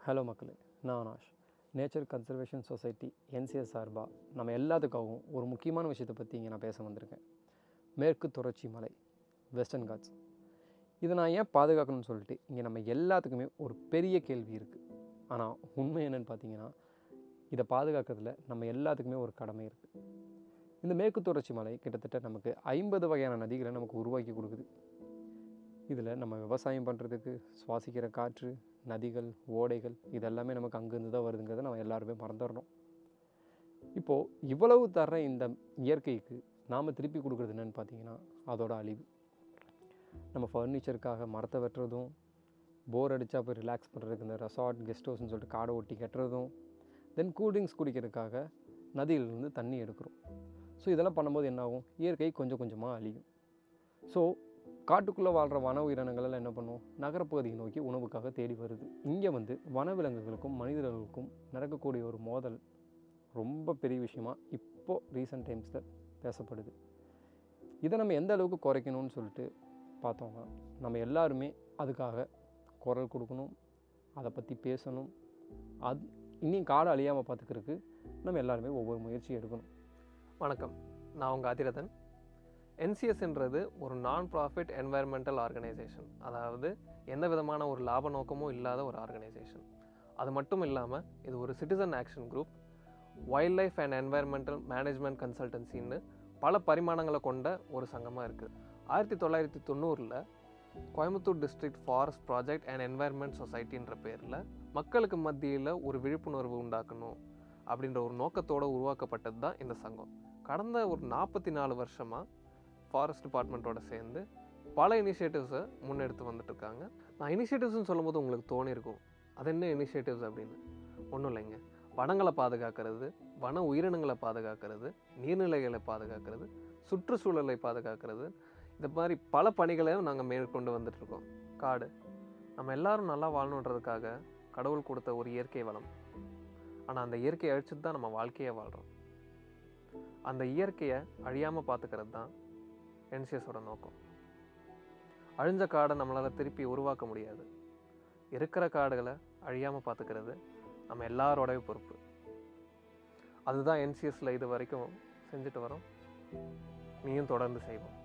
Hello மக்களே, நான் அனாஷ். Nature conservation society NCS சார்பாக நம்ம எல்லாத்துக்காகவும் ஒரு முக்கியமான விஷயத்தை பற்றி இங்கே நான் பேச வந்திருக்கேன். மேற்கு தொடர்ச்சி மலை, வெஸ்டர்ன் காட்ஸ். இதை நான் ஏன் பாதுகாக்கணும்னு சொல்லிட்டு இங்கே நம்ம எல்லாத்துக்குமே ஒரு பெரிய கேள்வி இருக்குது. ஆனால் உண்மை என்னென்னு பார்த்தீங்கன்னா, இதை பாதுகாக்கிறதுல நம்ம எல்லாத்துக்குமே ஒரு கடமை இருக்குது. இந்த மேற்கு தொடர்ச்சி மலை கிட்டத்தட்ட நமக்கு 50 வகையான நதிகளை நமக்கு உருவாக்கி கொடுக்குது. இதில் நம்ம விவசாயம் பண்ணுறதுக்கு சுவாசிக்கிற காற்று, நதிகள், ஓடைகள் இதெல்லாமே நமக்கு அங்கேருந்து தான் வருதுங்கிறத நம்ம எல்லாருமே மறந்துடணும். இப்போது இவ்வளவு தர்ற இந்த இயற்கைக்கு நாம் திருப்பி கொடுக்குறது என்னென்னு பார்த்தீங்கன்னா, அதோட அழிவு. நம்ம ஃபர்னிச்சருக்காக மரத்தை வெட்டுறதும், போர் அடித்தா போய் ரிலாக்ஸ் பண்ணுறதுக்கு இந்த ரெசார்ட், கெஸ்ட் ஹவுஸ்ன்னு சொல்லிட்டு காடை ஒட்டி கட்டுறதும், தென் கூல்ட்ரிங்க்ஸ் குடிக்கிறதுக்காக நதியிலிருந்து தண்ணி எடுக்கிறோம். ஸோ இதெல்லாம் பண்ணும்போது என்னாகும்? இயற்கை கொஞ்சம் கொஞ்சமாக அழியும். ஸோ காட்டுக்குள்ளே வாழ்கிற வன உயிரினங்களெல்லாம் என்ன பண்ணும்? நகரப்பகுதியை நோக்கி உணவுக்காக தேடி வருது. இங்கே வனவிலங்குகளுக்கும் மனிதர்களுக்கும் நடக்கக்கூடிய ஒரு மோதல் ரொம்ப பெரிய விஷயமா இப்போது ரீசெண்ட் டைம்ஸில் பேசப்படுது. இதை நம்ம எந்த அளவுக்கு குறைக்கணும்னு சொல்லிட்டு பார்த்தோம்னா, நம்ம எல்லாருமே அதுக்காக குரல் கொடுக்கணும், அதை பற்றி பேசணும். இன்னும் காடை அழியாமல் பார்த்துக்கிறதுக்கு நம்ம எல்லாருமே ஒவ்வொரு முயற்சியும் எடுக்கணும். வணக்கம், நான் உங்கள் அதிரதன். என்சிஎஸ்ன்றது ஒரு நான் ப்ராஃபிட் என்வாயர்மெண்டல் ஆர்கனைசேஷன். அதாவது எந்த விதமான ஒரு லாப நோக்கமும் இல்லாத ஒரு ஆர்கனைசேஷன். அது மட்டும் இல்லாமல் இது ஒரு citizen action group, wild life and environmental management கன்சல்டன்சின்னு பல பரிமாணங்களை கொண்ட ஒரு சங்கமாக இருக்குது. 1990 Coimbatore district forest project and environment சொசைட்டின்ற பேரில் மக்களுக்கு மத்தியில் ஒரு விழிப்புணர்வு உண்டாக்கணும் அப்படின்ற ஒரு நோக்கத்தோடு உருவாக்கப்பட்டது தான் இந்த சங்கம். கடந்த ஒரு 44 வருஷமாக ஃபாரஸ்ட் டிபார்ட்மெண்ட்டோட சேர்ந்து பல இனிஷியேட்டிவ்ஸை முன்னெடுத்து வந்துட்டுருக்காங்க. நான் இனிஷியேட்டிவ்ஸ்னு சொல்லும்போது உங்களுக்கு தோணியிருக்கும், அது என்ன இனிஷியேட்டிவ்ஸ் அப்படின்னு. ஒன்றும் இல்லைங்க, வனங்களை பாதுகாக்கிறது, வன உயிரினங்களை பாதுகாக்கிறது, நீர்நிலைகளை பாதுகாக்கிறது, சுற்றுச்சூழலை பாதுகாக்கிறது, இந்த மாதிரி பல பணிகளையும் நாங்கள் மேற்கொண்டு வந்துட்டுருக்கோம். காடு நம்ம எல்லோரும் நல்லா வாழணுன்றதுக்காக கடவுள் கொடுத்த ஒரு இயற்கை வளம். ஆனால் அந்த இயற்கையை அழிச்சுட்டு தான் நம்ம வாழ்க்கையை வாழ்கிறோம். அந்த இயற்கையை அழியாமல் பார்த்துக்கிறது தான் என்சிஎஸோட நோக்கம். அழிஞ்ச காடை நம்மளால் திருப்பி உருவாக்க முடியாது. இருக்கிற காடுகளை அழியாமல் பார்த்துக்கிறது நம்ம எல்லாரோடைய பொறுப்பு. அதுதான் என்சிஎஸில் இது வரைக்கும் செஞ்சுட்டு வரோம். நீயும் தொடர்ந்து செய்வோம்.